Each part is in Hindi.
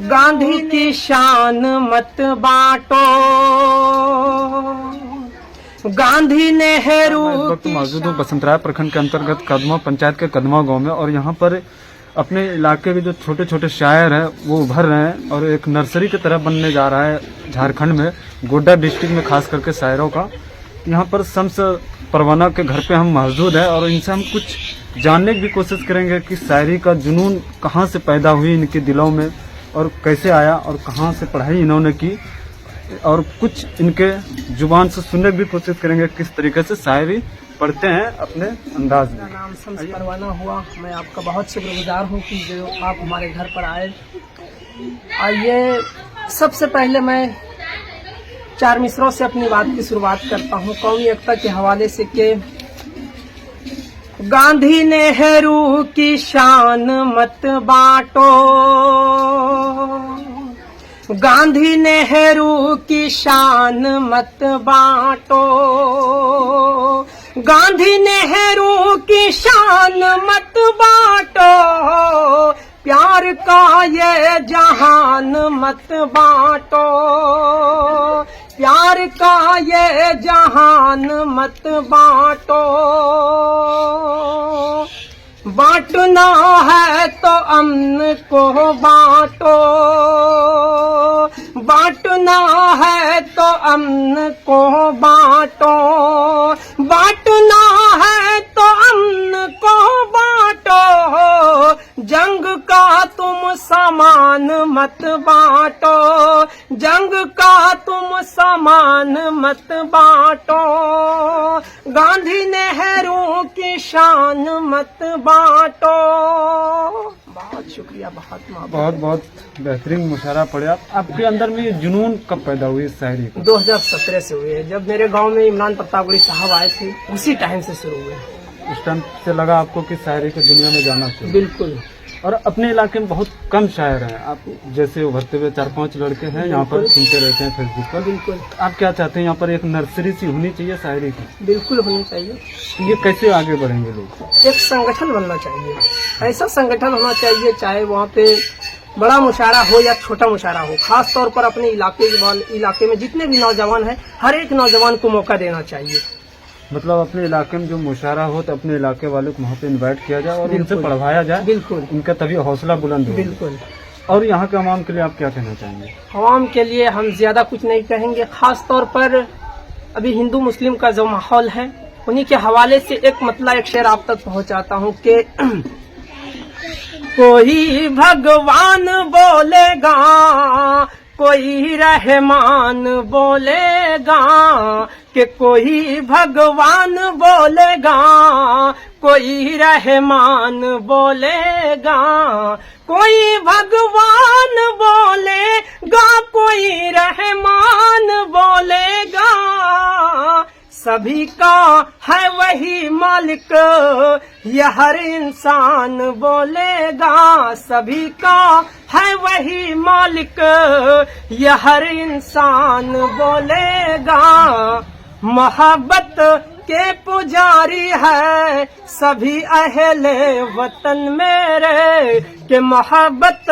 गांधी की शान मत बांटो, गांधी नेहरू। इस वक्त मौजूद हूँ बसंतराय प्रखंड के अंतर्गत कदमा पंचायत के कदमा गांव में, और यहाँ पर अपने इलाके के जो छोटे छोटे शायर हैं वो उभर रहे हैं और एक नर्सरी की तरह बनने जा रहा है झारखंड में, गोड्डा डिस्ट्रिक्ट में खास करके शायरों का। यहाँ पर शम्स परवाना के घर पे हम मौजूद है और इनसे हम कुछ जानने की भी कोशिश करेंगे कि शायरी का जुनून कहाँ से पैदा हुई इनके दिलों में और कैसे आया और कहाँ से पढ़ाई इन्होंने की, और कुछ इनके जुबान से सुनने की भी कोशिश करेंगे किस तरीके से शायरी पढ़ते हैं अपने अंदाज में। मेरा नाम शम्स परवाना हुआ। मैं आपका बहुत शुक्रगुजार हूँ कि जो आप हमारे घर पर आए। आइए, सबसे पहले मैं 4 मिसरों से अपनी बात की शुरुआत करता हूँ कौमी एकता के हवाले से कि गांधी नेहरू की शान मत बांटो, गांधी नेहरू की शान मत बांटो, गांधी नेहरू की शान मत बांटो, प्यार का ये जहान मत बांटो, प्यार का ये जहान मत बांटो। बांटना है तो अमन को बांटो, बांटना है तो अमन को बांटो, बांटना है तो अमन को बांटो, जंग का तुम सामान मत बांटो, जंग का तुम सामान मत बांटो, गांधी नेहरू की शान मत बांटो। बहुत शुक्रिया, बहुत बहुत बेहतरीन मुशायरा पढ़े। आपके अंदर में ये जुनून कब पैदा हुई इस शायरी को? 2017 से हुए है, जब मेरे गांव में इमरान प्रतापगढ़ी साहब आए थे, उसी टाइम से शुरू हुए। उस टाइम से लगा आपको कि शायरी की दुनिया में जाना चाहिए? बिल्कुल। और अपने इलाके में बहुत कम शायर हैं, आप जैसे उभरते हुए 4-5 लड़के हैं यहाँ पर, सुनते रहते हैं फेसबुक पर। बिल्कुल। आप क्या चाहते हैं, यहाँ पर एक नर्सरी सी होनी चाहिए शायरी की? बिल्कुल होनी चाहिए। ये कैसे आगे बढ़ेंगे लोग? एक संगठन बनना चाहिए, ऐसा संगठन होना चाहिए, चाहे वहाँ पे बड़ा मुशायरा हो या छोटा मुशायरा हो, खास तौर पर अपने इलाके में जितने भी नौजवान हैं, हर एक नौजवान को मौका देना चाहिए। मतलब अपने इलाके में जो मुशायरा हो तो अपने इलाके वालों को वहाँ पे इनवाइट किया जाए और उनसे पढ़वाया जाए। बिल्कुल। उनका तभी हौसला बुलंद हो। बिल्कुल। और यहाँ के आवाम के लिए आप क्या कहना चाहेंगे? आवाम के लिए हम ज्यादा कुछ नहीं कहेंगे, खास तौर पर अभी हिंदू मुस्लिम का जो माहौल है, उन्हीं के हवाले से एक शेर आप तक पहुँचाता हूँ कि कोई भगवान बोलेगा, कोई रहमान बोलेगा, कि कोई भगवान बोलेगा, कोई रहमान बोलेगा, कोई भगवान बोलेगा, कोई रहमान बोलेगा, सभी का है वही मालिक, यह हर इंसान बोलेगा, सभी का है वही मालिक, यह हर इंसान बोलेगा, मोहब्बत के पुजारी है सभी अहले वतन मेरे, के मोहब्बत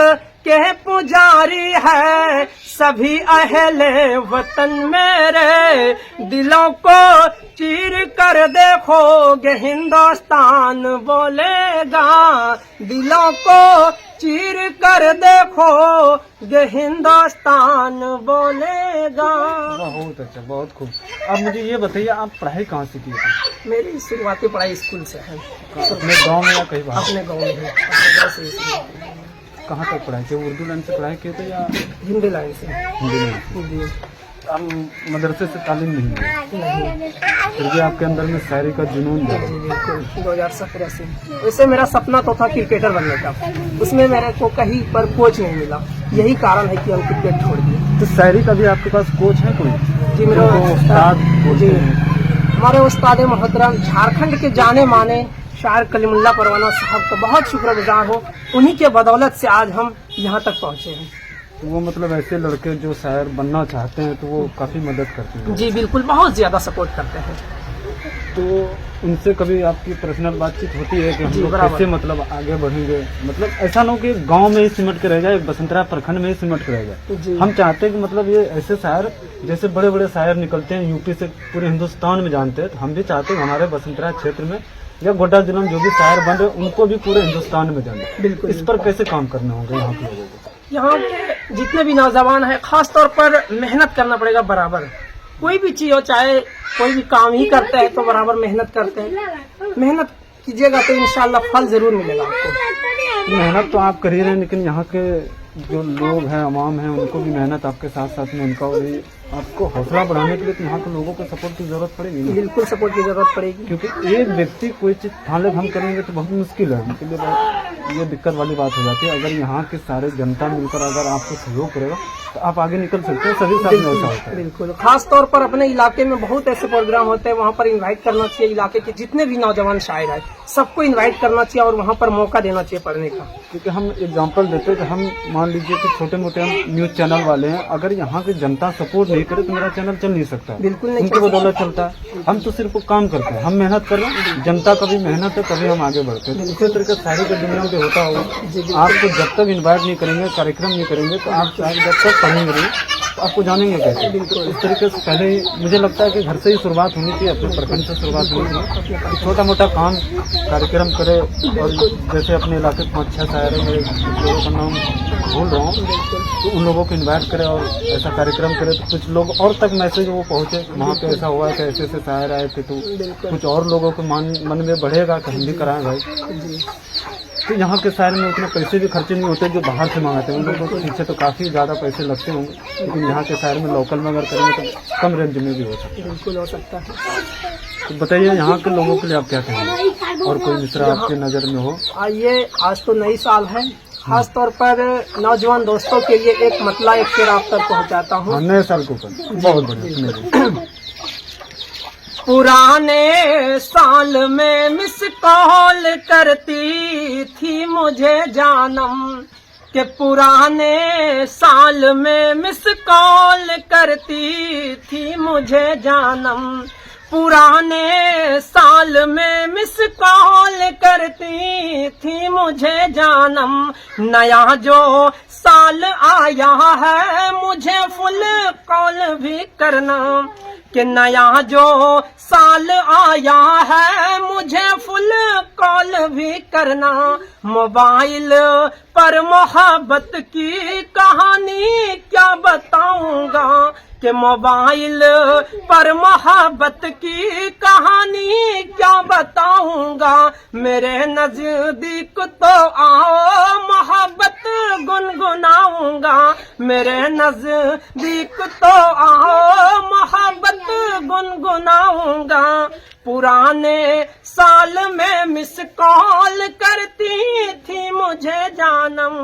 के पुजारी है सभी अहले वतन मेरे, दिलों को चीर कर देखोगे हिंदुस्तान बोलेगा, दिलों को चीर कर देखोगे हिंदुस्तान बोलेगा। बहुत अच्छा, बहुत खूब। अब मुझे ये बताइए, आप पढ़ाई कहाँ से की थी? मेरी शुरुआती पढ़ाई स्कूल से है। अपने गांव में या कहीं बाहर? अपने गांव में है, अपने गांव से ही। कहाँ तक पढ़ाई थी? उर्दू लाइन से पढ़ाई किए थे या हिंदी लाइन से? हिंदी लाइन से। हम मदरसे से तालीम नहीं नहीं। फिर भी आपके अंदर में शायरी का जुनून है? बिल्कुल। 2017 से। वैसे मेरा सपना तो था क्रिकेटर बनने का, उसमें मेरे को कहीं पर कोच नहीं मिला, यही कारण है कि हम क्रिकेट छोड़ दिए। तो शायरी का भी आपके पास कोच है कोई? जी, मेरे उस्ताद जी, हमारे उस्ताद मोहतरम झारखंड के जाने माने शायर कलीमुल्लाह परवाना साहब का बहुत शुक्रगुजार हो, उन्हीं के बदौलत से आज हम यहाँ तक पहुँचे हैं। वो मतलब ऐसे लड़के जो शायर बनना चाहते हैं तो वो काफी मदद करते हैं? जी बिल्कुल, बहुत ज्यादा सपोर्ट करते हैं। तो उनसे कभी आपकी पर्सनल बातचीत होती है कि हम जी, लोग बराबर। कैसे मतलब आगे बढ़ेंगे, मतलब ऐसा ना हो कि गांव में ही सिमट के रह जाए, बसंतरा प्रखंड में ही सिमट के रह जाए। जी। हम चाहते हैं कि मतलब ये ऐसे शायर जैसे बड़े बड़े शायर निकलते हैं यूपी से पूरे हिंदुस्तान में जानते हैं, तो हम भी चाहते हैं हमारे बसंतरा क्षेत्र में या गोड्डा जिला में जो भी शायर बन रहे उनको भी पूरे हिंदुस्तान में जाने। बिल्कुल। इस पर कैसे काम करने होंगे यहाँ के लोगों को? यहाँ के जितने भी नौजवान हैं खास तौर पर मेहनत करना पड़ेगा बराबर। कोई भी चीज हो, चाहे कोई भी काम ही करते हैं तो बराबर मेहनत करते हैं। मेहनत कीजिएगा तो इंशाल्लाह फल जरूर मिलेगा आपको। मेहनत तो आप कर ही रहे हैं, लेकिन यहाँ के जो लोग हैं, अवाम हैं, उनको भी मेहनत आपके साथ साथ में उनका भी आपको हौसला बढ़ाने के लिए तो यहाँ के लोगों को सपोर्ट की जरूरत पड़ेगी ना? बिल्कुल सपोर्ट की जरूरत पड़ेगी। क्योंकि एक व्यक्ति कोई चीज ठान हम करेंगे तो बहुत मुश्किल है, उनके लिए बहुत ये दिक्कत वाली बात हो जाती है। अगर यहाँ के सारे जनता मिलकर अगर आपको सहयोग करेगा तो आप आगे निकल सकते हैं। सभी साथ में ऐसा होता है। बिल्कुल। खास तौर पर अपने इलाके में बहुत ऐसे प्रोग्राम होते हैं, वहाँ पर इनवाइट करना चाहिए। इलाके के जितने भी नौजवान शायर हैं सबको इनवाइट करना चाहिए और वहाँ पर मौका देना चाहिए पढ़ने का। क्योंकि हम एग्जांपल देते हैं कि हम मान लीजिए कि छोटे मोटे हम न्यूज चैनल वाले हैं, अगर यहाँ की जनता सपोर्ट नहीं करे तो मेरा चैनल चल नहीं सकता है। बिल्कुल नहीं उनकी चल बदौलत चलता है। हम तो सिर्फ काम करते हैं, हम मेहनत कर रहे हैं, जनता का भी मेहनत है तभी हम आगे बढ़ते हैं। तो इसी तरीके से शायरी की दुनिया में भी होता होगा। आपको जब तक इन्वाइट नहीं करेंगे, कार्यक्रम नहीं करेंगे तो आप शायद जब तक पढ़ेंगे नहीं तो आपको जानेंगे कैसे। इस तरीके से पहले ही मुझे लगता है कि घर से ही शुरुआत होनी चाहिए, अपने प्रखंड से शुरुआत होनी चाहिए। छोटा मोटा काम कार्यक्रम करे और जैसे अपने इलाके में 5-6 शायर है, मेरे लोगों का नाम भूल रहा हूँ, तो उन लोगों को इन्वाइट करे और ऐसा कार्यक्रम करे तो कुछ लोग और तक मैसेज वो पहुँचे, वहाँ पे ऐसा हुआ कि ऐसे ऐसे शायर आए थे, तो कुछ और लोगों को मन में बढ़ेगा कि हम भी कराएं भाई। तो यहाँ के शायर में उतने पैसे भी खर्चे नहीं होते जो बाहर से मंगाते हैं। उन लोगों के पीछे तो काफी ज्यादा पैसे लगते होंगे, लेकिन यहाँ के शायर में लोकल में अगर करेंगे तो कम रेंज में भी हो सकता है। बिल्कुल हो सकता है। तो बताइए यहाँ के लोगों के लिए आप क्या कहेंगे, और कोई मिसरा आपके नजर में हो? आइए, आज तो नई साल है, खास तौर पर नौजवान दोस्तों के लिए एक मतला एक शेर आप तक पहुँचाता हूँ। हाँ, नए साल के ऊपर बहुत बढ़िया। पुराने साल में मिस कॉल करती थी मुझे जानम, के पुराने साल में मिस कॉल करती थी मुझे जानम, पुराने साल में मिस कॉल करती थी मुझे जानम, नया जो साल आया है मुझे फुल कॉल भी करना, कि नया जो साल आया है मुझे फुल कॉल भी करना, मोबाइल पर मोहब्बत की कहानी क्या बताऊंगा, कि मोबाइल पर मोहब्बत की कहानी क्या बताऊंगा, मेरे नजदीक तो आओ मोहब्बत गुनगुनाऊंगा, मेरे नजदीक तो आओ मोहब्बत गुनगुनाऊंगा, पुराने साल में मिस कॉल करती थी मुझे जानम।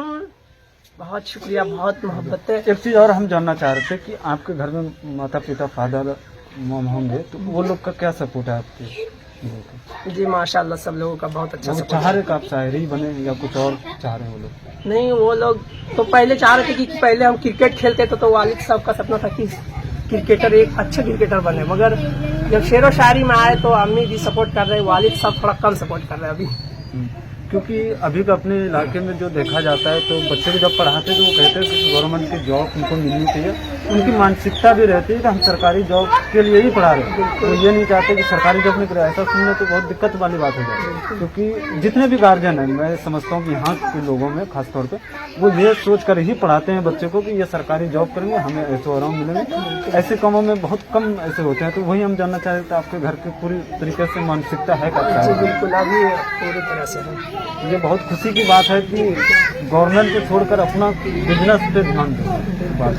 बहुत शुक्रिया, बहुत मोहब्बत है। एक चीज और हम जानना चाह रहे थे कि आपके घर में माता पिता फादर मॉम होंगे, तो वो लोग का क्या सपोर्ट है आपके लोगों का? जी माशाल्लाह, सब लोगों का बहुत अच्छा वो सपोर्ट चाह रहे कि आप शायरी बने या कुछ और चाह रहे हैं वो लोग? नहीं, वो लोग तो पहले चाह रहे थे कि पहले हम क्रिकेट खेलते थे, तो वालिद साहब का सपना था कि क्रिकेटर एक अच्छे क्रिकेटर बने, मगर जब शेर व शायरी में आए तो अम्मी भी सपोर्ट कर रहे हैं, वालिद साहब थोड़ा कम सपोर्ट कर रहे हैं अभी। क्योंकि अभी का अपने इलाके में जो देखा जाता है तो बच्चे को जब पढ़ाते हैं तो वो कहते हैं कि गवर्नमेंट की जॉब उनको मिलनी चाहिए। उनकी मानसिकता भी रहती है कि हम सरकारी जॉब के लिए ही पढ़ा रहे हैं, तो ये नहीं चाहते कि सरकारी जॉब नहीं करे। ऐसा सुनने तो बहुत दिक्कत वाली बात हो जाती है, क्योंकि जितने भी गार्जियन हैं, मैं समझता हूँ कि यहाँ के लोगों में खासतौर पर वो ये सोच कर ही पढ़ाते हैं बच्चे को कि ये सरकारी जॉब करेंगे, हमें ऐसे आराम मिलेंगे। ऐसे कामों में बहुत कम ऐसे होते हैं, तो वही हम जानना चाह रहे थे आपके घर की पूरी तरीके से मानसिकता है जी क्या? बिल्कुल, अभी पूरी तरह से है। ये बहुत खुशी की बात है कि गवर्नमेंट को छोड़कर अपना बिजनेस पे ध्यान दें बात,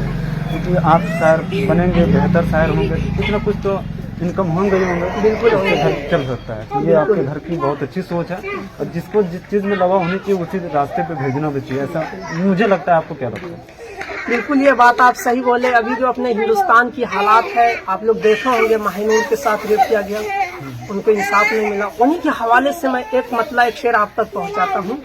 क्योंकि आप शायर बनेंगे, बेहतर शायर होंगे, कुछ ना कुछ तो इनकम होंगे ही होंगे, बिल्कुल घर चल सकता है। ये आपके घर की बहुत अच्छी सोच है, और जिसको जिस चीज़ में लगा होनी चाहिए उसी रास्ते पे भेजना भी चाहिए, ऐसा मुझे लगता है। आपको क्या लगता है? बिल्कुल, ये बात आप सही बोले। अभी जो अपने हिंदुस्तान की हालात है, आप लोग देखे होंगे, माहिनूर के साथ रेप किया गया, उनको इंसाफ नहीं मिला। उन्हीं के हवाले से मैं एक मतला एक शेर आप तक पहुंचाता हूँ।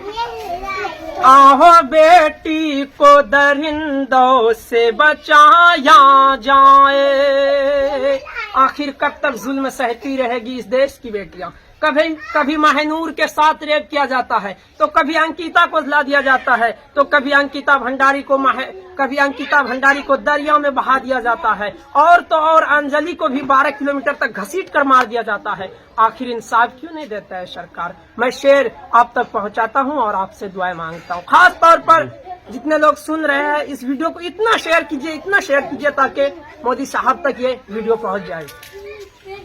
आहो बेटी को दरिंदों से बचाया जाए, आखिर कब तक जुल्म सहती रहेगी इस देश की बेटियां। कभी कभी महनूर के साथ रेप किया जाता है, तो कभी अंकिता को जला दिया जाता है, तो कभी अंकिता भंडारी को दरिया में बहा दिया जाता है, और तो और अंजलि को भी 12 किलोमीटर तक घसीट कर मार दिया जाता है। आखिर इंसाफ क्यों नहीं देता है सरकार? मैं शेर आप तक पहुंचाता हूं और आपसे दुआएं मांगता हूं। खास तौर पर जितने लोग सुन रहे हैं, इस वीडियो को इतना शेयर कीजिए ताकि मोदी साहब तक ये वीडियो पहुंच जाए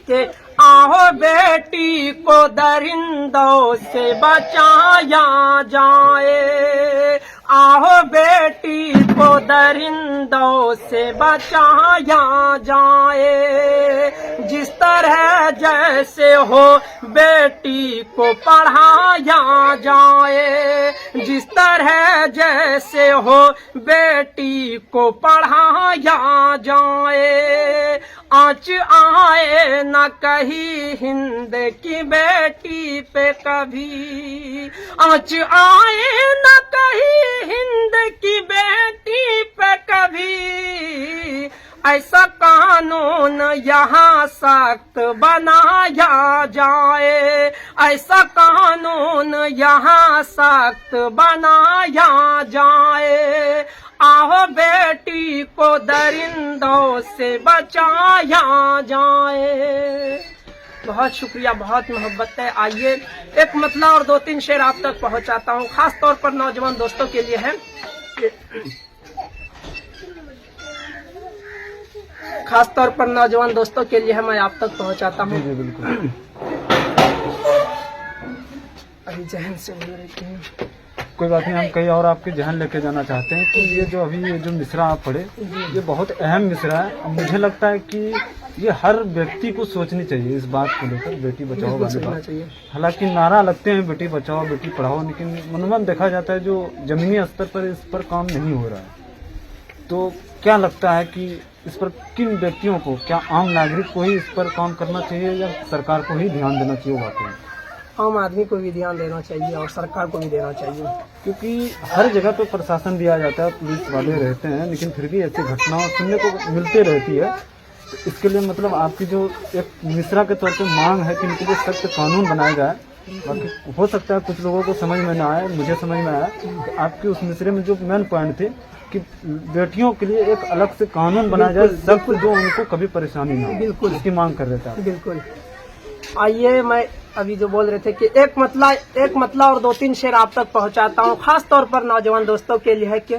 कि आओ बेटी को दरिंदों से बचाया जाए, आओ बेटी को दरिंदों से बचाया जाए, जिस तरह जैसे हो बेटी को पढ़ाया जाए, जिस तरह जैसे हो बेटी को पढ़ाया जाए। आँच आए न कहीं हिंद की बेटी पे कभी, आँच आए न कहीं हिंद की बेटी पे कभी, ऐसा कानून यहाँ सख्त बनाया जाए, ऐसा कानून यहाँ सख्त बनाया जाए। आओ बेटी को दरिंदों से बचाया जाए। बहुत शुक्रिया, बहुत मोहब्बत है। आइए एक मतला और 2-3 शेर आप तक पहुंचाता हूं, खास तौर पर नौजवान दोस्तों के लिए है। खास तौर पर नौजवान दोस्तों के लिए है, मैं आप तक पहुंचाता हूं। जी बिल्कुल। अभी जहन से बोल रही थी। कोई बात नहीं, हम कहीं और आपके जहन लेके जाना चाहते हैं कि ये जो मिसरा आप पढ़े, ये बहुत अहम मिसरा है। और मुझे लगता है कि ये हर व्यक्ति को सोचनी चाहिए इस बात को लेकर, बेटी बचाओ वाली बात। हालांकि नारा लगते हैं बेटी बचाओ बेटी पढ़ाओ, लेकिन मनोमन देखा जाता है जो जमीनी स्तर पर इस पर काम नहीं हो रहा है। तो क्या लगता है कि इस पर किन व्यक्तियों को, क्या आम नागरिक को ही इस पर काम करना चाहिए या सरकार को ही ध्यान देना चाहिए? वाकई आम आदमी को भी ध्यान देना चाहिए और सरकार को भी देना चाहिए, क्योंकि हर जगह पे प्रशासन दिया जाता है, पुलिस वाले रहते हैं, लेकिन फिर भी ऐसी घटनाएं सुनने को मिलते रहती है। तो इसके लिए मतलब आपकी जो एक मिसरा के तौर पे मांग है कि इनके लिए सख्त कानून बनाया जाए। बाकी हो सकता है कुछ लोगों को समझ में ना आए, मुझे समझ में आया कि आपकी उस मिसरे में जो मेन पॉइंट थे कि बेटियों के लिए एक अलग से कानून बनाया जाए, सख्त, जो उनको कभी परेशानी ना हो। बिल्कुल इसकी मांग कर रहे थे। बिल्कुल। आइए मैं अभी जो बोल रहे थे कि एक मतला और 2-3 शेर आप तक पहुंचाता हूँ, खास तौर पर नौजवान दोस्तों के लिए है कि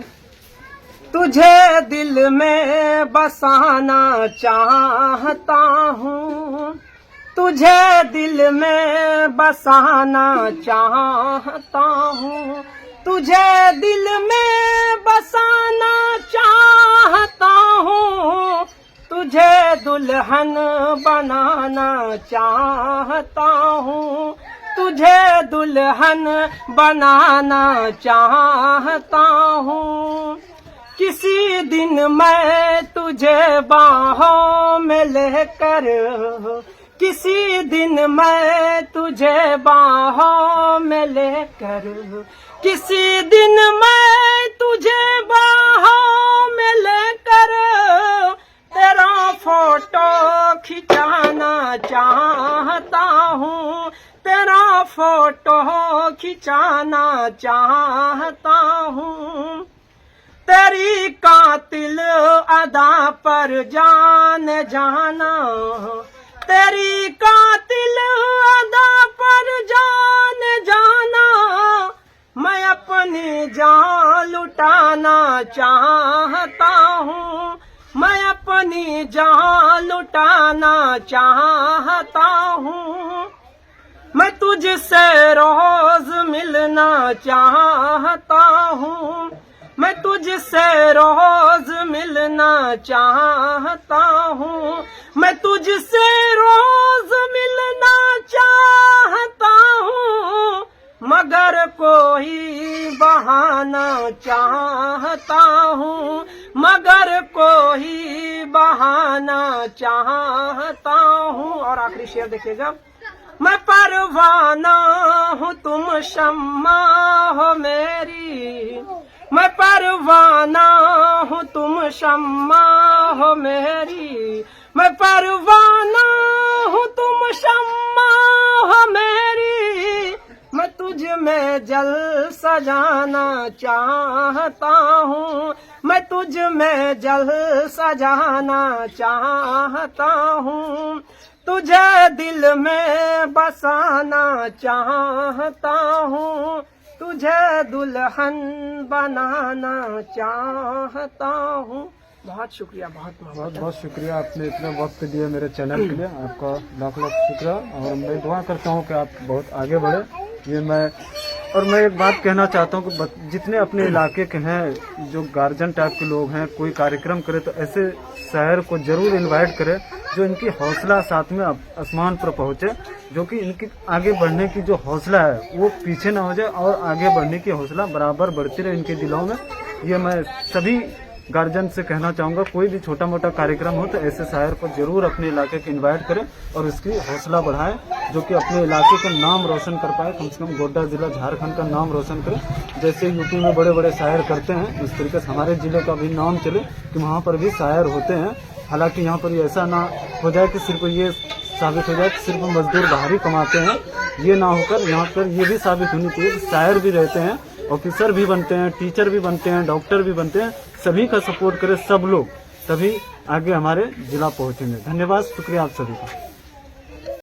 तुझे दिल में बसाना चाहता हूँ, तुझे दिल में बसाना चाहता हूँ, तुझे दिल में बसाना चाहता हूँ, तुझे दुल्हन बनाना चाहता हूँ, तुझे दुल्हन बनाना चाहता हूँ। किसी दिन मैं तुझे बाहों में लेकर, किसी दिन मैं तुझे बाहों में लेकर, किसी दिन मैं तुझे बाहों में लेकर तेरा फोटो खिंचाना चाहता हूँ, तेरा फोटो खिंचाना चाहता हूँ। तेरी कातिल अदा पर जान जाना, तेरी कातिल अदा पर जान जाना, मैं अपनी जान लुटाना चाहता हूँ, मैं अपनी जान लुटाना चाहता हूँ। मैं तुझसे रोज मिलना चाहता हूँ, मैं तुझसे रोज मिलना चाहता हूँ, मैं तुझसे रोज मिलना चाहता हूँ, मगर कोई बहाना चाहता हूँ, मगर कोई बहाना चाहता हूँ। और आखिरी शेर देखिएगा, मैं परवाना हूँ तुम शम्मा हो मेरी, मैं परवाना हूँ तुम शम्मा हो मेरी, मैं परवाना शम्मा है मेरी, मैं तुझ में जल सजाना चाहता हूँ, मैं तुझ में जल सजाना चाहता हूँ, तुझे दिल में बसाना चाहता हूँ, तुझे दुल्हन बनाना चाहता हूँ। बहुत शुक्रिया, बहुत बहुत शुक्रिया, आपने इतना वक्त दिया मेरे चैनल के लिए, आपका लाख लाख शुक्रिया। और मैं दुआ करता हूँ कि आप बहुत आगे बढ़े। ये मैं एक बात कहना चाहता हूँ कि जितने अपने इलाके के हैं जो गार्जियन टाइप के लोग हैं, कोई कार्यक्रम करे तो ऐसे शायर को जरूर इनवाइट करे जो इनकी हौसला साथ में आसमान पर पहुँचे, जो कि इनकी आगे बढ़ने की जो हौसला है वो पीछे ना हो जाए और आगे बढ़ने की हौसला बराबर बढ़ती रहे इनके दिलों में। ये मैं सभी गार्जियन से कहना चाहूँगा, कोई भी छोटा मोटा कार्यक्रम हो तो ऐसे शायर को जरूर अपने इलाके के इनवाइट करें और इसकी हौसला बढ़ाएं, जो कि अपने इलाके का नाम रोशन कर पाए, कम से कम गोड्डा जिला झारखंड का नाम रोशन करे। जैसे यूपी में बड़े बड़े शायर करते हैं, इस तरीके से हमारे जिले का भी नाम चले कि वहाँ पर भी शायर होते हैं। हालांकि यहाँ पर ऐसा ना हो जाए कि सिर्फ ये साबित हो जाए कि सिर्फ मजदूर बाहर ही कमाते हैं, ये ना होकर यहाँ पर ये भी साबित होनी चाहिए कि शायर भी रहते हैं, ऑफिसर भी बनते हैं, टीचर भी बनते हैं, डॉक्टर भी बनते हैं। सभी का सपोर्ट करें सब लोग, तभी आगे हमारे जिला पहुंचेंगे। धन्यवाद, शुक्रिया आप सभी का।